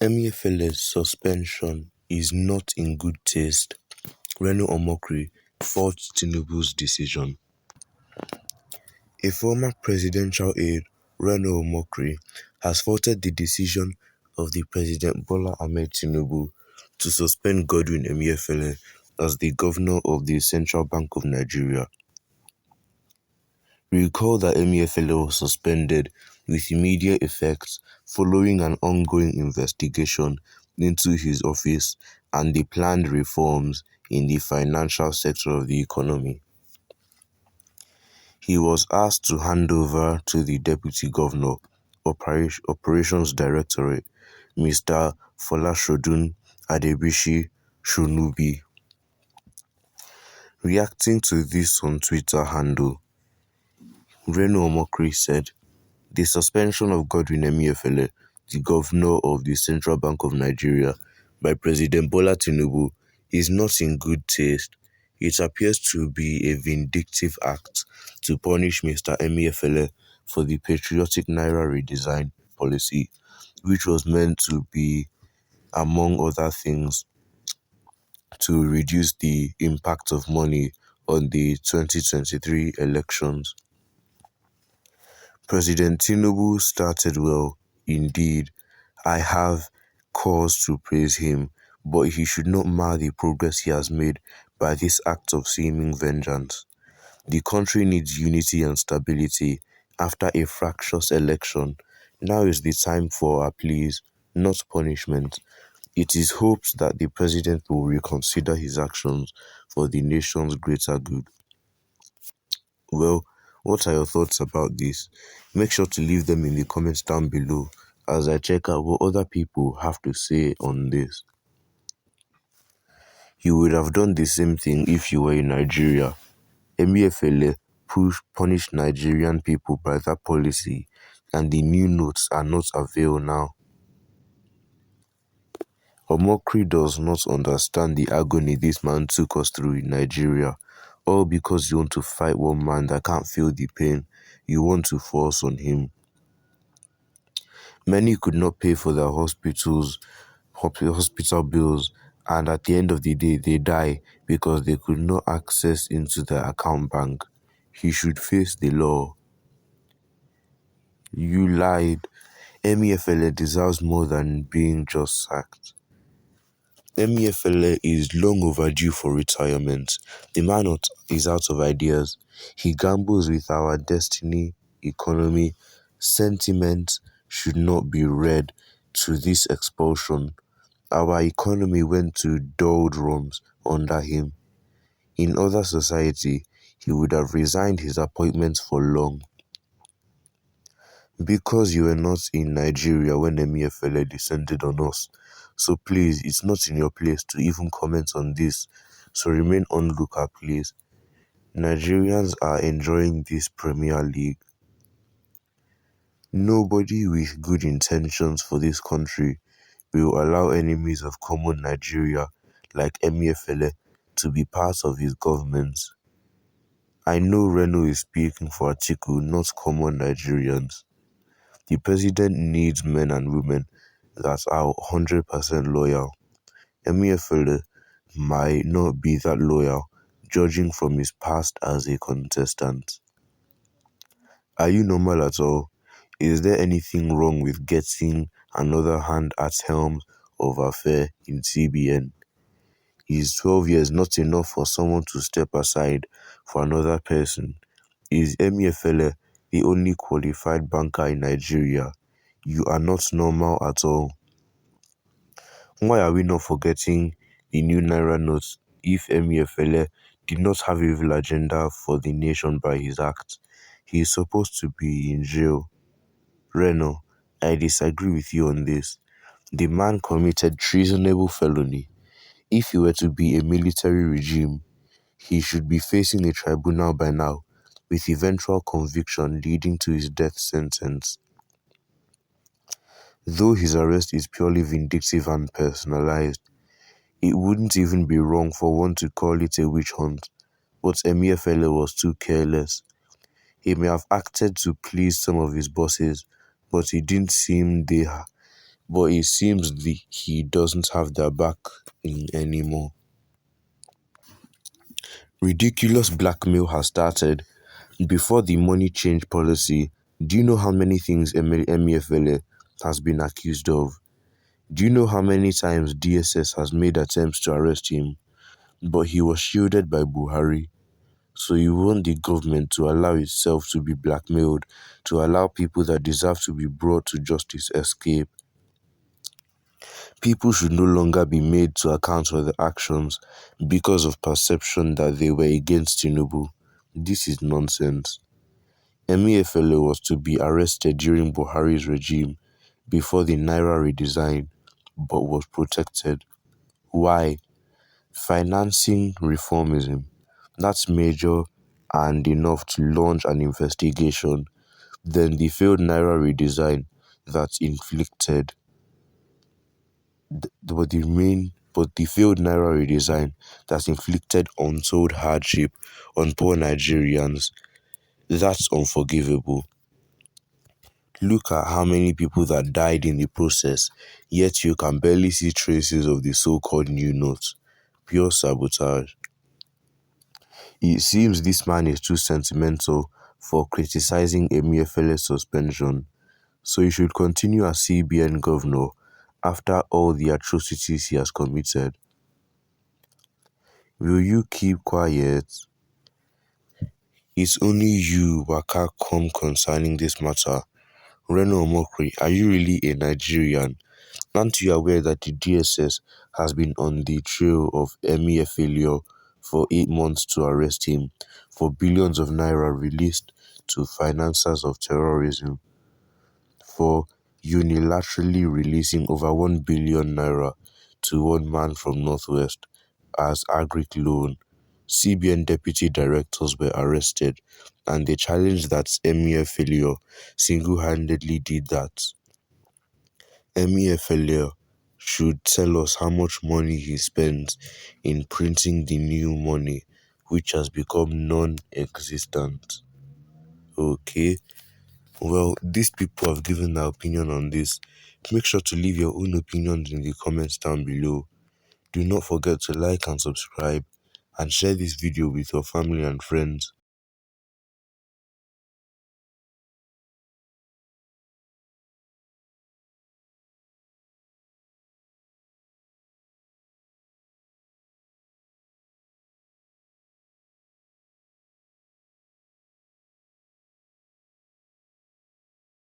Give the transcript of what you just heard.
Emefiele's suspension is not in good taste. Omokri faults Tinubu's decision. A former presidential aide, Omokri, has faulted the decision of the President Bola Ahmed Tinubu to suspend Godwin Emefiele as the governor of the Central Bank of Nigeria. Recall that Emefiele was suspended with immediate effect following an ongoing investigation into his office and the planned reforms in the financial sector of the economy. He was asked to hand over to the Deputy Governor, Operations Directorate, Mr. Folashodun Adebishi Shonubi. Reacting to this on Twitter handle, Omokri said, "The suspension of Godwin Emefiele, the governor of the Central Bank of Nigeria, by President Bola Tinubu is not in good taste. It appears to be a vindictive act to punish Mr. Emefiele for the patriotic Naira redesign policy, which was meant to be, among other things, to reduce the impact of money on the 2023 elections. President Tinubu started well. Indeed, I have cause to praise him, but he should not mar the progress he has made by this act of seeming vengeance. The country needs unity and stability after a fractious election. Now is the time for appeals, not punishment. It is hoped that the president will reconsider his actions for the nation's greater good." Well, what are your thoughts about this? Make sure to leave them in the comments down below as I check out what other people have to say on this. You would have done the same thing if you were in Nigeria. Emefiele punished Nigerian people by that policy, and the new notes are not avail now. Omokri does not understand the agony this man took us through in Nigeria, all because you want to fight one man that can't feel the pain you want to force on him. Many could not pay for their hospital bills, and at the end of the day, they die because they could not access into their account bank. He should face the law. You lied. Emefiele deserves more than being just sacked. Emefiele is long overdue for retirement. The man is out of ideas. He gambles with our destiny, economy. Sentiment should not be read to this expulsion. Our economy went to doldrums under him. In other society, he would have resigned his appointment for long. Because you were not in Nigeria when Emefiele descended on us, so please, it's not in your place to even comment on this, so remain onlooker, please. Nigerians are enjoying this Premier League. Nobody with good intentions for this country will allow enemies of common Nigeria like Emefiele to be part of his government. I know Reno is speaking for Atiku, not common Nigerians. The president needs men and women that are 100% loyal. Emefiele might not be that loyal, judging from his past as a contestant. Are you normal at all? Is there anything wrong with getting another hand at helm of affair in CBN? Is 12 years not enough for someone to step aside for another person? Is Emefiele the only qualified banker in Nigeria? You are not normal at all. Why are we not forgetting the new Naira notes if Emefiele did not have a evil agenda for the nation by his act? He is supposed to be in jail. Reno, I disagree with you on this. The man committed treasonable felony. If he were to be a military regime, he should be facing a tribunal by now, with eventual conviction leading to his death sentence. Though his arrest is purely vindictive and personalized, it wouldn't even be wrong for one to call it a witch hunt, but Emefiele was too careless. He may have acted to please some of his bosses, but it didn't seem but it seems he doesn't have their back anymore. Ridiculous blackmail has started. Before the money change policy, do you know how many things Emefiele has been accused of? Do you know how many times DSS has made attempts to arrest him? But he was shielded by Buhari. So you want the government to allow itself to be blackmailed, to allow people that deserve to be brought to justice escape. People should no longer be made to account for their actions because of perception that they were against Tinubu. This is nonsense. Emefiele was to be arrested during Buhari's regime before the Naira redesign, but was protected. Why? Financing reformism. That's major and enough to launch an investigation. Then the failed Naira redesign that inflicted but the failed Naira redesign that inflicted untold hardship on poor Nigerians. That's unforgivable. Look at how many people that died in the process, yet you can barely see traces of the so-called new notes. Pure sabotage. It seems this man is too sentimental for criticizing Emefiele's suspension, so he should continue as CBN governor after all the atrocities he has committed. Will you keep quiet? It's only you waka come concerning this matter. Reno Omokri, are you really a Nigerian? Aren't you aware that the DSS has been on the trail of Emefiele for 8 months to arrest him for billions of naira released to financiers of terrorism, for unilaterally releasing over 1 billion naira to one man from Northwest as agric loan? CBN deputy directors were arrested and they challenged that Emefiele single-handedly did that. Emefiele should tell us how much money he spends in printing the new money, which has become non-existent. Okay, well, these people have given their opinion on this. Make sure to leave your own opinions in the comments down below. Do not forget to like and subscribe and share this video with your family and friends.